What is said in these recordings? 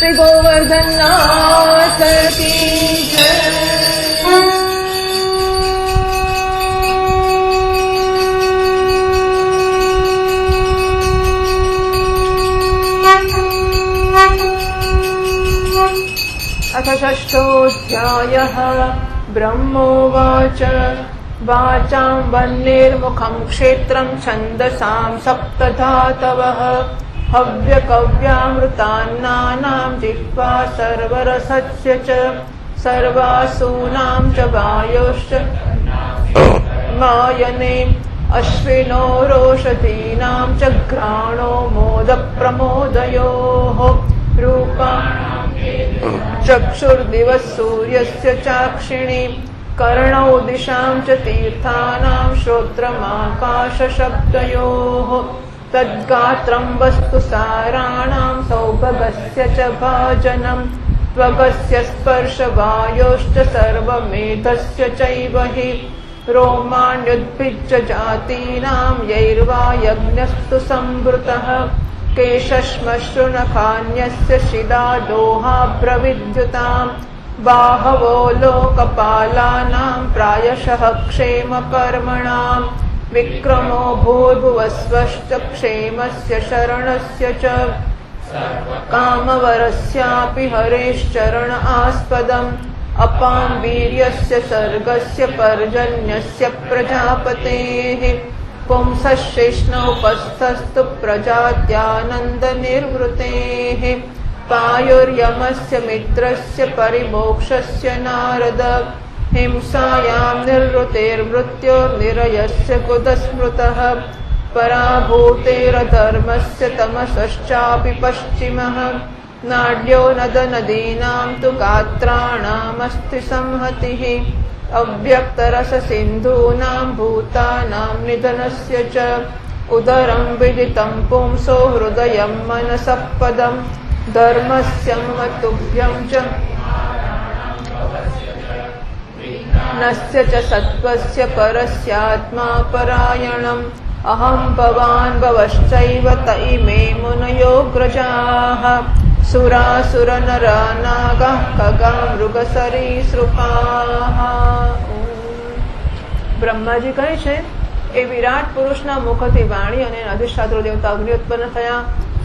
श्री गोवर्धननाथ की जय। अथ षष्ठोऽध्यायः। ब्रह्मोवाच वाचां वह्निर्मुखं क्षेत्रं छन्दसां सप्तधातवः हव्यकव्यामृतान्नानां जिह्वा सर्वरसस्य च सर्वासूनां च वायोश्च मायने अश्विनोरोषधीनां च घ्राणो मोदप्रमोदयोः रूपा चक्षुर्दिवः सूर्यस्य चाक्षिणी कर्णौ दिशां च तीर्थानां श्रोत्रमाकाशशब्दयोः तद्गात्रं वस्तु साराणां सौभगस्य च भाजनं त्वगस्य स्पर्शवायोश्च सर्वमेधस्य चैव हि रोमाण्युद्भिज्य जातीनां यैर्वा यज्ञस्तु संवृतः केशश्मश्रुनखान्यस्य शिला दोहाब्रविद्युतां बाहवो लोकपालानां प्रायशः क्षेमकर्मणां विक्रमो भूर्भुवस्वश्च क्षेमस्य शरणस्य च कामवरस्यापि हरेश्चरण आस्पदम् अपां वीर्यस्य सर्गस्य पर्जन्यस्य प्रजापतेः पुंसश्चेष्णोपस्थस्तु प्रजात्यानन्दनिर्वृतेः पायुर्यमस्य मित्रस्य परिमोक्षस्य नारद हिंसायां निर्वृतेर्मृत्योर्निरयस्य कुतस्मृतः पराभूतेरधर्मस्य तमसश्चापि पश्चिमः नाड्यो नदनदीनां तु गात्राणामस्ति संहतिः अव्यक्तरससिन्धूनां भूतानां निधनस्य च उदरं विदितं पुंसो हृदयं मनसः पदं धर्मस्य मम तुभ्यं च नस्य च सत्त्वस्य परस्यात्मा परायणम् अहं भवान् भवश्चैव त इमे मुनयोऽग्रजाः सुरासुरनरा नागाः खगा मृगसरीसृपाः। બ્રહ્માજી કહે છે એ વિરાટ પુરુષના મુખથી વાણી અને અધિષ્ઠાત્ર દેવતા અગ્નિ ઉત્પન્ન થયા.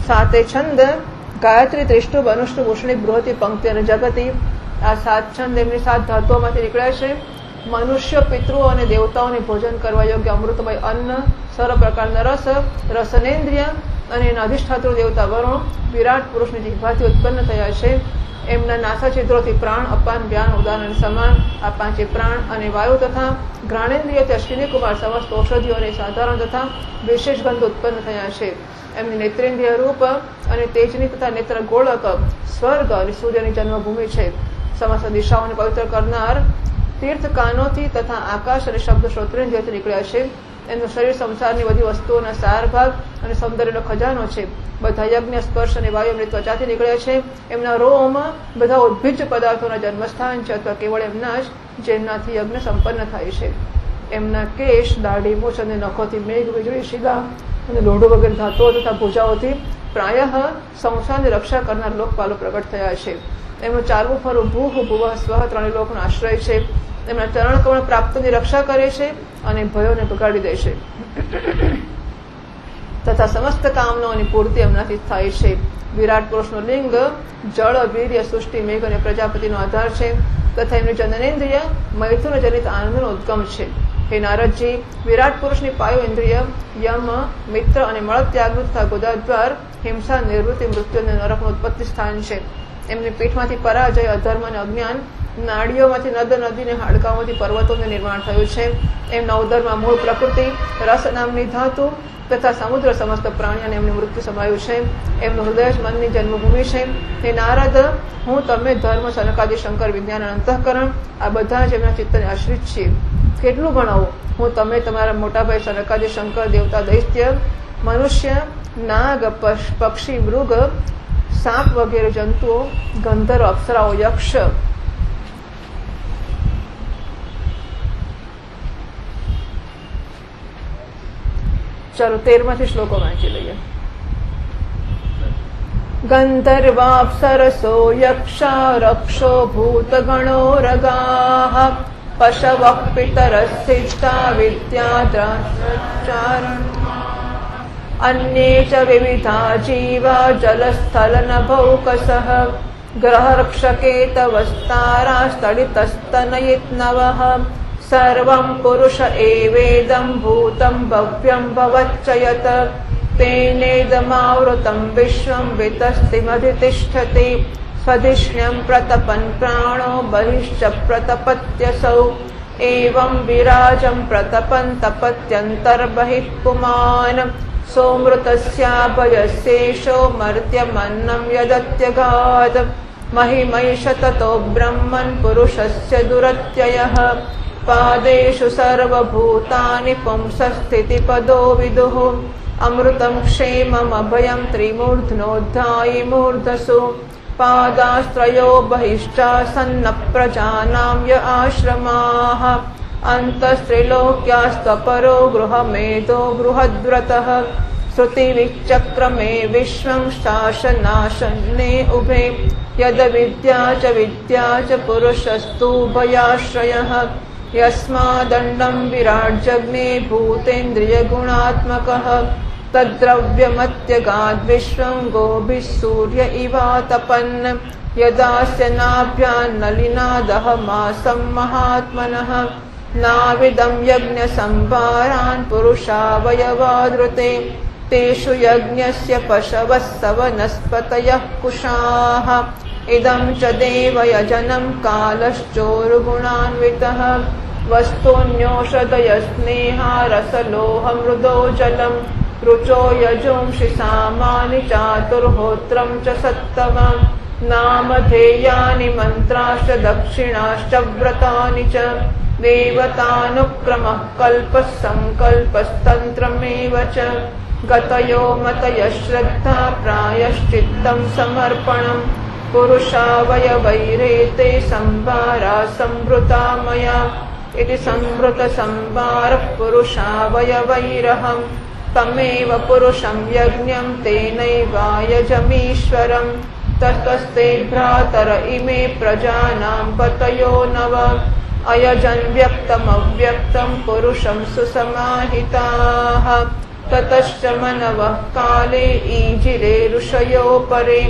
સાતે છંદ ગાયત્રી, ત્રિષ્ટુ, બનુષ્ટુ, ભૂષણી, બૃહતિ, પંક્તિ અને જગતિ. આ 7 છંદ એમની 7 ધાતુઓમાંથી નીકળ્યા છે. મનુષ્ય, પિતૃઓ અને દેવતાઓને ભોજન કરવા યોગ્ય અમૃતમય અન્ન, સર્વ પ્રકારના રસ, રસનેન્દ્રિય અને એના અધિષ્ઠાત્ર દેવતા વરુણ વિરાટ પુરુષની જીહ્વાથી ઉત્પન્ન થયા છે. એમના નાસા છિદ્રોથી પ્રાણ, અપાન, વ્યાન, ઉદાન અને સમાન આ 5 પ્રાણ અને વાયુ તથા ઘ્રાણેન્દ્રિયથી અશ્વિની કુમાર સમસ્ત ઔષધિઓ અને સાધારણ તથા વિશેષ ગંધ ઉત્પન્ન થયા છે. એમની નેત્રેન્દ્રિય રૂપ અને તેજની તથા નેત્ર ગોળક સ્વર્ગ અને સૂર્યની જન્મભૂમિ છે. સમસ્ત દિશાઓને પવિત્ર કરનાર તીર્થ કાનોથી તથા આકાશ અને શબ્દ શ્રોત્રેન્દ્રિયથી નીકળ્યા છે. એમનું શરીર સંસારની બધી વસ્તુઓના સાર ભાગ અને સૌંદર્યનો ખજાનો છે. બધા યજ્ઞ, સ્પર્શ અને વાયુ એમની ત્વચાથી નીકળ્યા છે. એમના રોમ બધા ઉદ્ભિજ પદાર્થોના જન્મસ્થાન છે અથવા કેવળ એમના જ જેમનાથી યજ્ઞ સંપન્ન થાય છે. એમના કેશ, દાઢી, મૂછ અને નખોથી મેઘ, વીજળી, શિલા અને લોઢો વગેરે ધાતુઓ તથા ભુજાઓથી પ્રાયઃ સંસારની રક્ષા કરનાર લોકપાલો પ્રગટ થયા છે. એમનું ચાલવું ફરવું ભૂહ, ભુવઃ, સ્વઃ 3 લોકનો આશ્રય છે. એમના ચરણ કમળ પ્રાપ્તિની રક્ષા કરે છે અને ભયોને ભગાડી દે છે તથા સમસ્ત કામનાઓની પૂર્તિ એમનાથી થાય છે. વિરાટ પુરુષનું લિંગ જળ, વીર્ય, સૃષ્ટિ, મેઘ અને પ્રજાપતિનો આધાર છે તથા એમની જનનેન્દ્રિય મૈથુન જનિત આનંદનો ઉદ્ગમ છે. હે નારદજી, વિરાટ પુરુષની પાયુ ઇન્દ્રિય યમ, મિત્ર અને મળત્યાગનું તથા ગોદાદ્વાર હિંસા, નિવૃત્તિ, મૃત્યુ અને નરકનું ઉત્પત્તિ સ્થાન છે. એમની પીઠમાંથી પરાજય, અધર્મ અને અજ્ઞાન, નાડીઓમાંથી નદ, નદી અને હાડકાઓમાંથી પર્વતોનું નિર્માણ થયું છે. એમના ઉદરમાં મૂળ પ્રકૃતિ, રસ નામની ધાતુ તથા સમુદ્ર સમસ્ત પ્રાણી અને એમનું મૃત્યુ સમાયું છે. એમનું હૃદય જ મનની જન્મભૂમિ છે. હે નારદ, હું તમે ધર્મ, સનકાદી, શંકર, વિજ્ઞાન અને અંતઃકરણ આ બધા જ એમના ચિત્તને આશ્રિત છીએ. કેટલું ગણાવું? હું તમે, તમારા મોટાભાઈ સનકાદી, શંકર, દેવતા, દૈત્ય, મનુષ્ય, નાગ, પક્ષી, મૃગ, સાપ વગેરે જંતુઓ, ગંધર્વ, અપ્સરાઓ, યક્ષ, ચાલો 13માંથી શ્લોકો વાંચી લઈએ. गन्धर्वाप्सरसो यक्षा रक्षो भूतगणोरगाः पशवः पितरस्सिष्टा विद्याद्राचारण अन्ये च विविधा जीवा जलस्थलनभौकसः ग्रहरक्षकेतवस्तारास्तडितस्तनयित्नवः सर्वं पुरुष एवेदं भूतं भव्यं भवच्च यत् तेनेदमावृतं विश्वं वितस्तिमधितिष्ठति स्वधिष्ण्यं प्रतपन् प्राणो बहिश्च प्रतपत्यसौ एवं विराजं प्रतपन् तपत्यन्तर्बहिः पुमान् सोमृतस्याभयस्येषो मर्त्यमन्नं यदत्यगात् महिमैष ततो ब्रह्मन् पुरुषस्य दुरत्ययः पादेषु सर्वभूतानि पुंसस्थितिपदो विदुः अमृतं क्षेममभयं त्रिमूर्ध्नोद्धायि मूर्धसु पादास्त्रयो बहिश्चासन्न प्रजानां य आश्रमाः अन्तस्त्रिलोक्यास्त्वपरो गृहमेधो बृहद्व्रतः श्रुतिविचक्रमे विश्वं शासनाशन्ने उभे यद्विद्या च पुरुषस्तुभयाश्रयः यस्मादण्डं विराट्जग्ने भूतेन्द्रियगुणात्मकः तद्द्रव्यमत्यगाद्विश्वं गोभिः सूर्य इवातपन् यदास्य नाभ्यान्नलिनादहमासं महात्मनः नाविदं यज्ञसंभारान् पुरुषावयवादृते तेषु यज्ञस्य पशवः सवनस्पतयः कुशाः इदं च देवयजनं कालश्चोरुगुणान्वितः वस्तून्योषधयस्नेहारसलोहमृदो जलं रुचो यजोंषि सामानि चातुर्होत्रं च सत्तमम् नामधेयानि मन्त्राश्च दक्षिणाश्च व्रतानि च देवतानुक्रमः कल्पः सङ्कल्पस्तन्त्रमेव च गतयो मतयः श्रद्धा प्रायश्चित्तं समर्पणम् पुरुषावयवैरेते संभारा संवृता मया इति संवृतसंभारः पुरुषावयवैरहम् तमेव पुरुषं यज्ञं तेनैवायजमीश्वरम् ततस्ते भ्रातर इमे प्रजानां पतयो नव अयजन् व्यक्तमव्यक्तं पुरुषं सुसमाहिताः ततश्च मनवः काले ईजिरे ऋषयो परे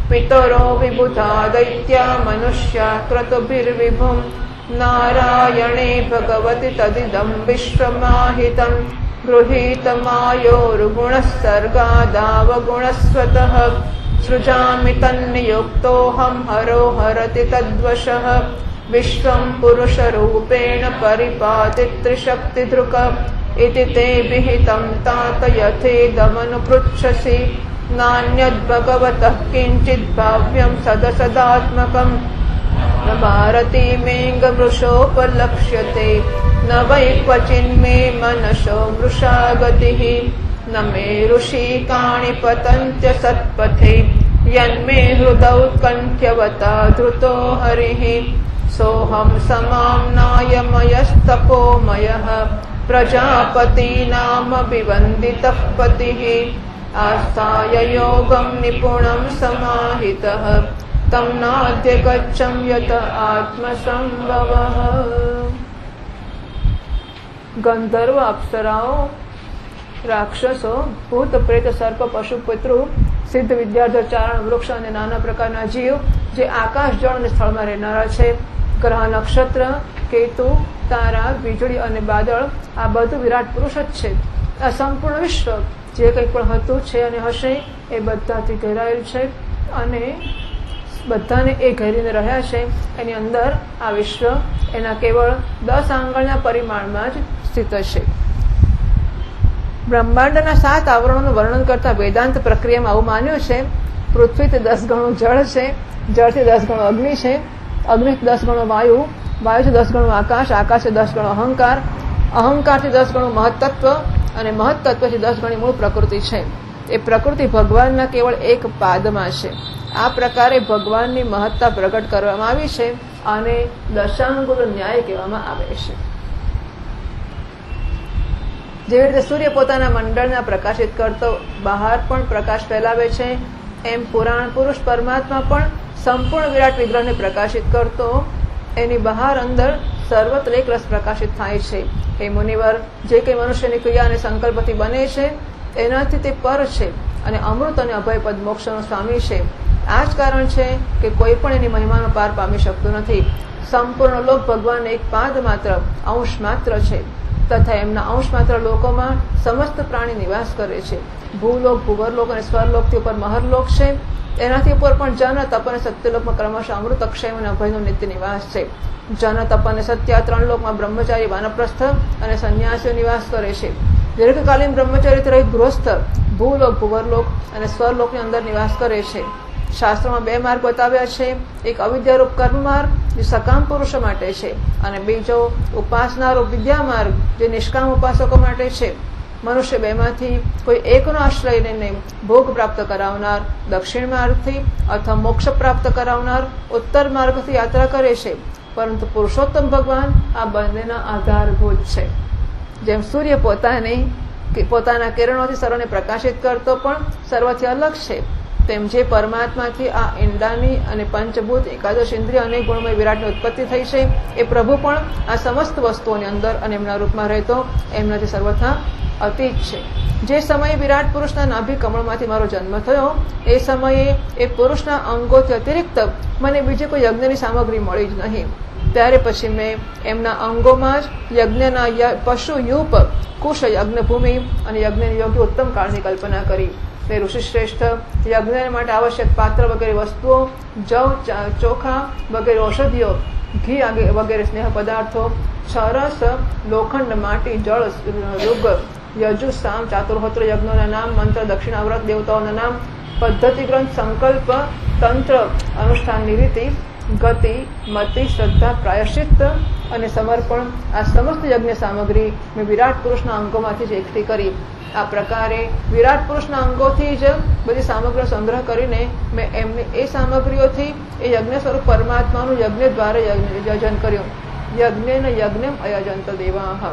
पितरो विबुधा दैत्या मनुष्या क्रतुभिर्विभुं नारायणे भगवति तदिदं विश्वमाहितं गृहीतमायोर्गुणः सर्गादावगुणस्वतः सृजामि तन्नियुक्तोऽहं हरो हरति तद्वशः विश्वं पुरुषरूपेण परिपाति त्रिशक्तिधृक् इति ते विहितं तात यथेदमनुपृच्छसि नान्यद्भगवतः किञ्चित् भाव्यं सदसदात्मकं न भारतीमेङ्गमृषोपलक्ष्यते न वै क्वचिन्मे मनसो मृषा गतिः न मे ऋषिकाणि पतन्त्य सत्पथे यन्मे हृदौत्कण्ठ्यवता धृतो हरिः सोऽहं समाम्नायमयस्तपोमयः प्रजापतीनामभिवन्दितः पतिः आस्थाय योगं निपुणं समाहितः तं नाद्यगच्छं यत आत्मसंभवः। गंधर्व अप्सराओं, રાક્ષસો, ભૂત, પ્રેત, સર્પ, પશુ, પિતૃ, સિદ્ધ, વિદ્યાધર, ચારણ, વૃક્ષ અને નાના પ્રકારના જીવ જે આકાશ, જળ અને સ્થળમાં રહેનારા છે, ગ્રહ, નક્ષત્ર, કેતુ, તારા, વીજળી અને બાદળ, આ બધું વિરાટ પુરુષ જ છે. આ સંપૂર્ણ વિશ્વ જે કંઈ પણ હતું, છે અને હશે એ બધાથી ઘેરાયેલ છે અને બધાને એ ઘેરીને રહ્યા છે. એની અંદર આ વિશ્વ એના કેવળ 10 આંગળના પરિમાણમાં જ સ્થિત છે. બ્રહ્માંડના 7 આવરણોનું વર્ણન કરતા વેદાંત પ્રક્રિયામાં આવું માન્યું છે: પૃથ્વીથી 10 ગણું જળ છે, જળથી 10 ગણું અગ્નિ છે, અગ્નિથી 10 ગણું વાયુ, વાયુથી 10 ગણું આકાશ, આકાશથી 10 ગણું અહંકાર, અહંકારથી 10 ગણું મહત્તત્વ અને મહત્તત્વથી 10 ગણી મૂળ પ્રકૃતિ છે. એ પ્રકૃતિ ભગવાનના કેવળ એક પાદમાં છે. આ પ્રકારે ભગવાનની મહત્તા પ્રગટ કરવામાં આવી છે અને દશાંગુલ ન્યાય કહેવામાં આવે છે. જેવી રીતે સૂર્ય પોતાના મંડળના પ્રકાશિત કરતો બહાર પણ પ્રકાશ ફેલાવે છે, એમ પુરાણ પુરુષ પરમાત્મા પણ સંપૂર્ણ વિરાટ વિગ્રહને પ્રકાશિત કરતો એની બહાર અંદર સર્વત્ર એક રસ પ્રકાશિત થાય છે. એ મુનિવર, જે કંઈ મનુષ્યની ક્રિયા અને સંકલ્પથી બને છે એનાથી તે પર છે અને અમૃત અને અભયપદ મોક્ષનો સ્વામી છે. આ જ કારણ છે કે કોઈ પણ એની મહિમાનો પાર પામી શકતું નથી. સંપૂર્ણ લોક ભગવાન એક પાદ માત્ર અંશ માત્ર છે તથા એમના અંશ માત્ર લોકોમાં સમસ્ત પ્રાણી નિવાસ કરે છે. ભૂલોક, ભૂવરલોક અને સ્વરલોકથી ઉપર મહરલોક છે. એનાથી ઉપર પણ જન, તપ અને સત્યલોકમાં ક્રમશઃ અમૃત, અક્ષય અને અભયનો નિત્ય નિવાસ છે. જન, તપ અને સત્ય આ 3 લોકમાં બ્રહ્મચારી, વાનપ્રસ્થ અને સંન્યાસીઓ નિવાસ કરે છે. દીર્ઘકાલીન બ્રહ્મચર્યથી રહિત ગૃહસ્થ ભૂલોક, ભૂવરલોક અને સ્વરલોકની અંદર નિવાસ કરે છે. શાસ્ત્રોમાં 2 માર્ગ બતાવ્યા છે. એક અવિદ્યારૂપ કર્મ માર્ગ, જે સકામ પુરુષો માટે છે, અને બીજો ઉપાસનારૂપ વિદ્યા માર્ગ, જે નિષ્કામ ઉપાસકો માટે છે. મનુષ્ય 2માંથી કોઈ એકનો આશ્રય લઈને ભોગ પ્રાપ્ત કરાવનાર દક્ષિણ માર્ગથી અથવા મોક્ષ પ્રાપ્ત કરાવનાર ઉત્તર માર્ગથી યાત્રા કરે છે. પરંતુ પુરુષોત્તમ ભગવાન આ બંનેના આધારભૂત છે. જેમ સૂર્ય પોતાના કિરણોથી સર્વને પ્રકાશિત કરતો પણ સર્વથી અલગ છે, તેમ જે પરમાત્માથી આ ઈંડાની અને પંચભૂત એકાદશ ઇન્દ્રિય અને ગુણમય વિરાટની ઉત્પત્તિ થઈ છે, એ પ્રભુ પણ આ સમસ્ત વસ્તુઓની અંદર અને એમના રૂપમાં રહેતો એમનાથી સર્વથા અતીત છે. જે સમયે વિરાટ પુરુષના નાભી કમળમાંથી મારો જન્મ થયો, એ સમયે એ પુરુષના અંગોથી અતિરિક્ત મને બીજી કોઈ યજ્ઞની સામગ્રી મળી જ નહીં. ત્યારે પછી મેં એમના અંગોમાં જ યજ્ઞના પશુ યુપ, કુશ યજ્ઞભૂમિ અને યજ્ઞની યોગ્ય ઉત્તમ કાળની કલ્પના કરી. તે ઋષિશ્રેષ્ઠ યજ્ઞ માટે આવશ્યક પાત્ર વગેરે વસ્તુઓ, જવ, ચોખા વગેરે ઔષધિઓ, ઘી વગેરે સ્નેહ પદાર્થો, છરસ, લોખંડ, માટી, જળ, યુગ, યજુ, સામ, ચાતુર્હોત્ર યજ્ઞોના નામ, મંત્ર, દક્ષિણાવ્રત, દેવતાઓના નામ, પદ્ધતિ ગ્રંથ, સંકલ્પ, તંત્ર, અનુષ્ઠાનની રીતિ, ગતિ, મતિ, શ્રદ્ધા, પ્રાયશ્ચિત્ત અને સમર્પણ, આ સમસ્ત યજ્ઞ સામગ્રી મેં વિરાટ પુરુષના અંગોમાંથી જ એકઠી કરી. આ પ્રકારે વિરાટ પુરુષના અંગોથી જ બધી સામગ્રીનો સંગ્રહ કરીને મેં એમને એ સામગ્રીઓથી એ યજ્ઞ સ્વરૂપ પરમાત્માનું યજ્ઞ દ્વારા યજન કર્યું. યજ્ઞેન યજ્ઞમ અયજંત દેવાહ.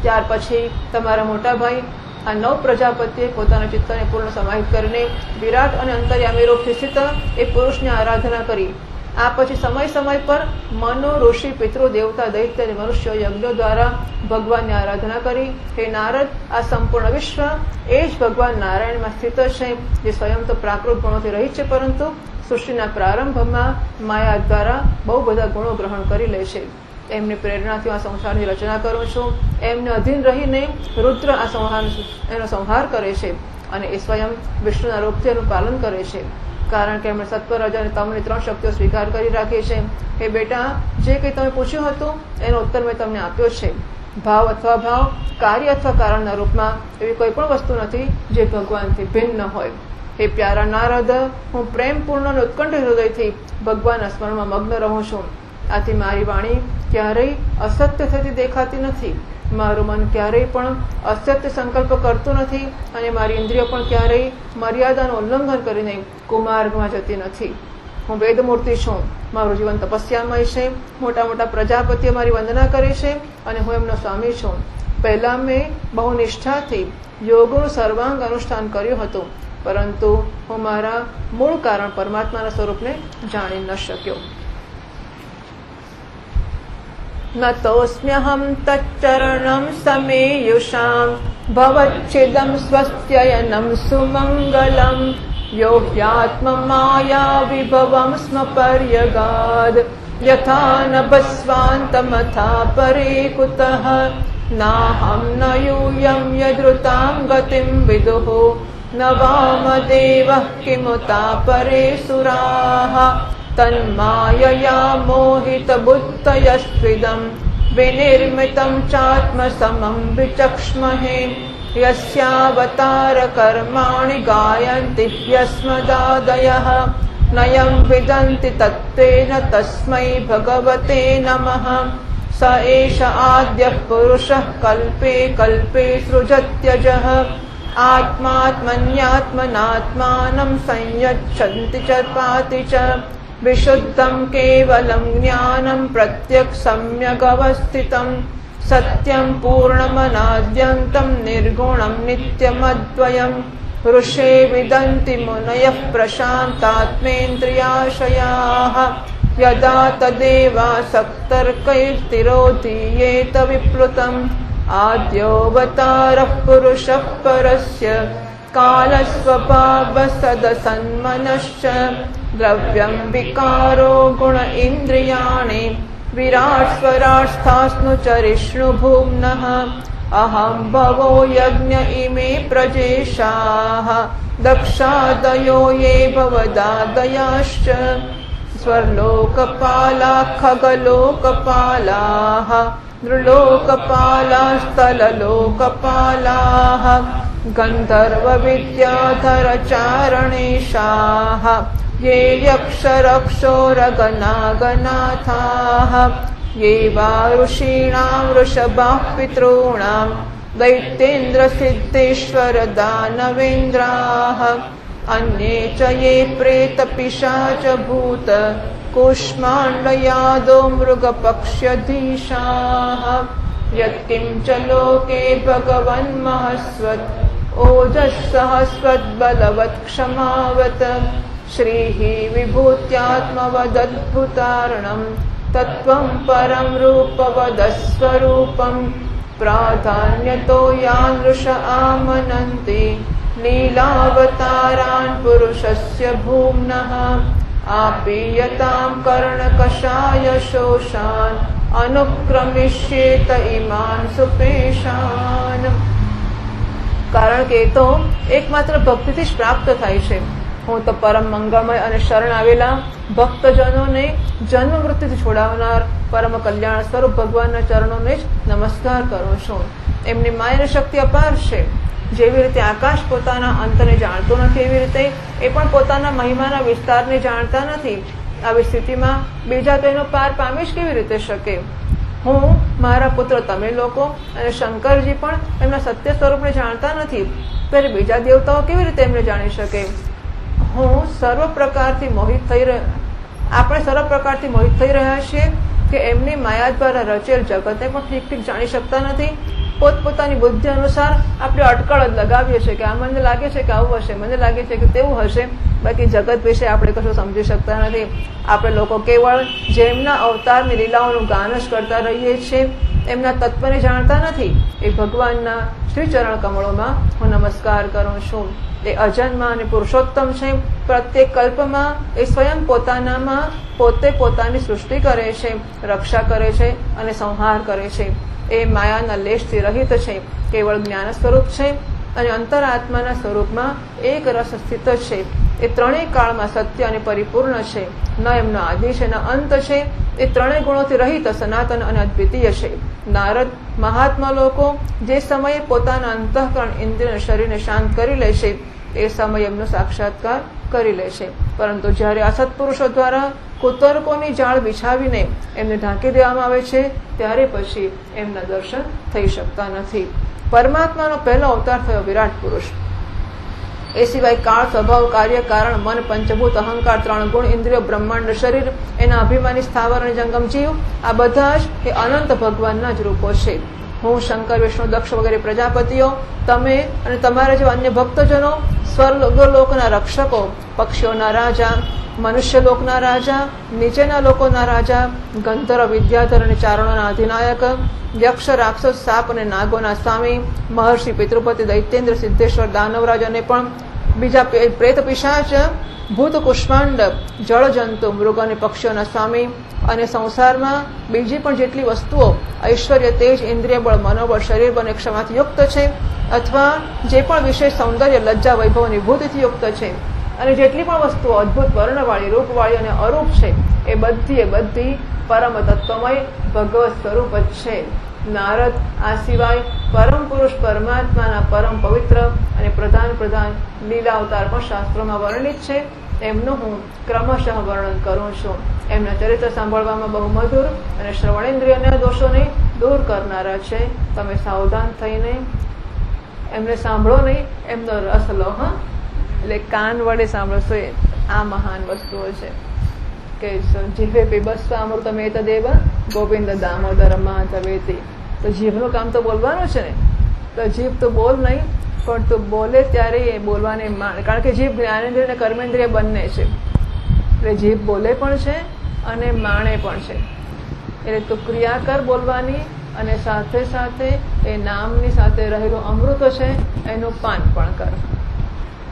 ત્યાર પછી તમારા મોટા ભાઈ આ 9 પ્રજાપતિએ પોતાના ચિત્તને પૂર્ણ સમાહિત કરીને વિરાટ અને અંતર્યામી રૂપથી સ્થિત એ પુરુષની આરાધના કરી. આ પછી સમય પર મનો, ઋષિ, પિતૃ, દેવતા, દૈત્ય અને મનુષ્યો યજ્ઞો દ્વારા ભગવાનની આરાધના કરી. હે નારદ, આ સંપૂર્ણ વિશ્વ એ જ ભગવાન નારાયણમાં સ્થિત છે, જે સ્વયં તો પ્રાકૃત ગુણોથી રહિત છે, પરંતુ સૃષ્ટિના પ્રારંભમાં માયા દ્વારા બહુ બધા ગુણો ગ્રહણ કરી લે છે. એમની પ્રેરણાથી આ સંસારની રચના કરું છું. એમને અધીન રહીને રુદ્ર આ એનો સંહાર કરે છે અને એ સ્વયં વિષ્ણુના રૂપથી એનું પાલન કરે છે. કારણ કે એમણે સત્વ, રજ અને તમની 3 શક્તિઓ સ્વીકાર કરી રાખી છે. હે બેટા, જે કંઈ તમે પૂછ્યું હતું એનો ઉત્તર મેં તમને આપ્યો છે. ભાવ અથવા ભાવ, કાર્ય અથવા કારણના રૂપમાં એવી કોઈ પણ વસ્તુ નથી જે ભગવાનથી ભિન્ન હોય. હે પ્યારા નારદ, હું પ્રેમપૂર્ણ અને ઉત્કંઠ હૃદયથી ભગવાનના સ્મરણમાં મગ્ન રહું છું. આથી મારી વાણી ક્યારેય અસત્ય થતી દેખાતી નથી. મારું મન ક્યારેય પણ અસત્ય સંકલ્પ કરતું નથી અને મારી ઇન્દ્રિયો પણ ક્યારેય મર્યાદાનું ઉલ્લંઘન કરીને કુમાર્ગમાં જતી નથી. હું વેદમૂર્તિ છું. મારું જીવન તપસ્યામય છે. મોટા મોટા પ્રજાપતિઓ મારી વંદના કરે છે અને હું એમનો સ્વામી છું. પહેલા મેં બહુ નિષ્ઠાથી યોગનું સર્વાંગ અનુષ્ઠાન કર્યું હતું, પરંતુ હું મારા મૂળ કારણ પરમાત્માના સ્વરૂપને જાણી ન શક્યો. નતોસ્મ્યહમ તચ્ચરણમ સમેયુષામ ભવચ્છિદમ સ્વસ્ત્યયનમ સુમંગલમ યો હ્યાત્મમાયા વિભવમ સ્મ પર્યગાદ યથા નભસ્વાંતમથા પરે કુતઃ નાહમ ન યૂયં યદૃતાં ગતિં વિદુઃ ન વામદેવઃ કિમુતા પરે સુરાઃ તન્માયયા મોહિતબુદ્ધયસ્ત્વિદં વિનિર્મિतं ચાત્મસમં વિચક્ષ્મહે યસ્યાવતાર કર્માણિ ગાયન્તિ યસ્મદાદયઃ નયં વિદન્તિ તત્ત્વેન તસ્मै ભગવતે નમઃ. સ એષ આદ્યઃ પુરુષઃ કલ્પે કલ્પે સૃજત્યજઃ આત્માત્મન્યાત્મનાત્માनं સંયચ્છન્તિ ચ પાતિ ચ વિશુદ્ધં કેવલં જ્ઞાनं પ્રત્યક્ષ સમ્યગવસ્થિतं સત્યં પૂર્ણમનાદ્યન્तं નિર્ગુણં નિત્યમદ્વયં ऋषे विदन्ति मुनयः प्रशान्तात्मेन्द्रियाशयाः यदा तदेवासक्तर्कैर्तिरोधीयेत विप्लुतम् आद्योऽवतारः पुरुषः परस्य कालस्वभावसदसन्मनश्च द्रव्यं विकारो गुण इन्द्रियाणि विराट् स्वराट्स्थास्नु चरिष्णुभुम्नः अहं भवो यज्ञ इमे प्रजेशाः दक्षादयो ये भवदादयाश्च स्वर्लोकपालाः खगलोकपालाः नृलोकपालास्तललोकपालाः गन्धर्वविद्याधरचारणेशाः ये यक्षरक्षोरगनागनाथाः ये वा ऋषीणां वृषभाः पितॄणां दैत्येन्द्रसिद्धेश्वरदानवेन्द्राः अन्ये च ये प्रेतपिशाचभूत कूष्माण्डयादो मृगपक्ष्यधीशाः यत्किं च लोके भगवन्महस्वत् ओजःसहस्वद्बलवत् क्षमावत् श्रीः विभूत्यात्मवदद्भुतार्णं तत्त्वं परं रूपवदस्वरूपं प्राधान्यतो यानृष आमनन्ति लीलावतारान् पुरुषस्य भूम्नः आपीयतां कर्णकषाय शोषान् अनुक्रमिष्येत इमान् सुपेशान्. કારણ કે એ તો એકમાત્ર ભક્તિથી જ પ્રાપ્ત થાય છે. હું તો પરમ મંગળમય અને શરણ આવેલા ભક્તજનોને જન્મ મૃત્યુથી છોડાવનાર પરમ કલ્યાણ સ્વરૂપ ભગવાનના ચરણોને જ નમસ્કાર કરું છું. એમની માયાની શક્તિ અપાર છે. જેવી રીતે આકાશ પોતાના અંતને જાણતો નથી એવી રીતે એ પણ પોતાના મહિમાના વિસ્તારને જાણતા નથી. આવી સ્થિતિમાં બીજા તો એનો પાર પામી જ કેવી રીતે શકે? હું, મારા પુત્ર તમે લોકો અને શંકરજી પણ એમના સત્ય સ્વરૂપને જાણતા નથી, ત્યારે બીજા દેવતાઓ કેવી રીતે એમને જાણી શકે? હું સર્વ પ્રકારથી મોહિત થઈ આપણે સર્વ પ્રકારથી મોહિત થઈ રહ્યા છીએ કે એમની માયા દ્વારા રચેલ જગતને પણ ઠીક ઠીક જાણી શકતા નથી. પોતપોતાની બુદ્ધિ અનુસાર આપણે અટકળ જ લગાવીએ છીએ કે આ મને લાગે છે કે આવું હશે, મને લાગે છે કે તેવું હશે. બાકી જગત વિશે આપણે કશું સમજી શકતા નથી. આપણે લોકો કેવળ જેમના અવતારની લીલાઓનું ગાન જ કરતા રહીએ છીએ, એમના તત્વને જાણતા નથી. એ ભગવાનના શ્રી ચરણ કમળોમાં હું નમસ્કાર કરું છું. એ અજન્મા અને પુરુષોત્તમ છે. પ્રત્યેક કલ્પમાં એ સ્વયં પોતાનામાં પોતે પોતાની સૃષ્ટિ કરે છે, રક્ષા કરે છે અને સંહાર કરે છે. એ માયાના લેશથી રહિત છે, કેવળ જ્ઞાન સ્વરૂપ છે અને અંતરાત્માના સ્વરૂપમાં એક રસ સ્થિત છે. એ ત્રણેય કાળમાં સત્ય અને પરિપૂર્ણ છે. ન એમનો આદિ છે ન અંત છે. એ ત્રણેય ગુણોથી રહિત, સનાતન અને અદ્વિતીય છે. નારદ મહાત્મા લોકો જે સમયે પોતાના અંતઃકરણ ઇન્દ્રિય શરીરને શાંત કરી લે છે એ સમયે એમનો સાક્ષાત્કાર કરી લે છે. પરંતુ જ્યારે આ સત્પુરુષો દ્વારા કુતર્કોની જાળ બિછાવીને એમને ઢાંકી દેવામાં આવે છે ત્યારે પછી એમના દર્શન થઈ શકતા નથી. પરમાત્માનો પહેલો અવતાર થયો વિરાટ પુરુષ. એ સિવાય કાળ, સ્વભાવ, કાર્ય, કારણ, મન, પંચભૂત, અહંકાર, ત્રણ ગુણ, ઇન્દ્રિયો, બ્રહ્માંડ, શરીર, એના અભિમાની સ્થાવર અને જંગમ જીવ, આ બધા જ એ અનંત ભગવાનના જ રૂપો છે. હું, શંકર, વિષ્ણુ, દક્ષ વગેરે પ્રજાપતિઓ, તમે અને તમારા જેવા અન્ય ભક્તજનો, સ્વર્ગલોકના રક્ષકો, પક્ષીઓના રાજા, મનુષ્ય લોકના રાજા, નીચેના લોકોના રાજા, ગંધર્વ, વિદ્યાધર અને ચારણોના અધિનાયક, યક્ષ, રાક્ષસ, સાપ અને નાગોના સ્વામી, મહર્ષિ, પિતૃપતિ, દૈત્યેન્દ્ર, સિદ્ધેશ્વર, દાનવરાજ અને પણ બીજા પ્રેત, પિશાચ, ભૂત, કુષ્માંડ, જળજંતુ, મૃગ અને પક્ષીઓના સ્વામી અને સંસારમાં બીજી પણ જેટલી વસ્તુઓ ઐશ્વર્ય, તેજ, ઇન્દ્રિય બળ, મનોબળ, શરીર બળ અને ક્ષમાથી યુક્ત છે અથવા જે પણ વિશેષ સૌંદર્ય, લજ્જા, વૈભવ અને વિભૂતિથી યુક્ત છે અને જેટલી પણ વસ્તુઓ અદ્ભુત વર્ણવાળી, રૂપવાળી અને અરૂપ છે એ બધી પરમ તત્વમય ભગવત સ્વરૂપ જ છે. નારદ આ સિવાય પરમ પુરુષ પરમાત્માના પરમ પવિત્ર અને પ્રધાન લીલા અવતાર પણ શાસ્ત્રોમાં વર્ણિત છે. એમનું હું ક્રમશઃ વર્ણન કરું છું. એમના ચરિત્ર સાંભળવામાં બહુ મધુર અને શ્રવણેન્દ્રિયના દોષોને દૂર કરનારા છે. તમે સાવધાન થઈને એમને સાંભળો નહીં, એમનો રસ લો. એટલે કાન વડે સાંભળશો. આ મહાન વસ્તુઓ છે કે જીભે પીબસ્વા અમૃતમેત દેવ ગોવિંદ દામોદર માધવેતી. તો જીભનું કામ તો બોલવાનું છે ને, તો જીભ તો બોલ નહીં, પણ તું બોલે ત્યારે એ બોલવાને માણ, કારણ કે જીભ જ્ઞાનેન્દ્રિય અને કર્મેન્દ્રિય બંને છે, એટલે જીભ બોલે પણ છે અને માણે પણ છે. એટલે તું ક્રિયા કર બોલવાની, અને સાથે સાથે એ નામની સાથે રહેલું અમૃત છે એનું પાન પણ કર.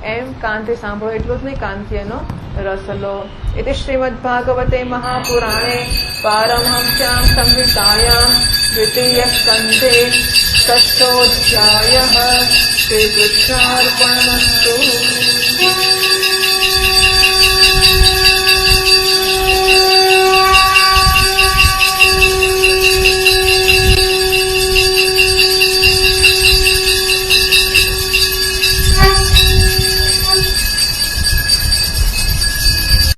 એમ કાનથી સાંભળો એટલું જ નહીં, કાનથી એનો રસ લો. એટલે શ્રીમદ્ભાગવતે મહાપુરાણે પારમહંસ્યામ સંહિતાયામ દ્વિતીય સ્કંધે ષષ્ઠોऽધ્યાયઃ. શ્રીકૃષ્ણાર્પણમસ્તુ.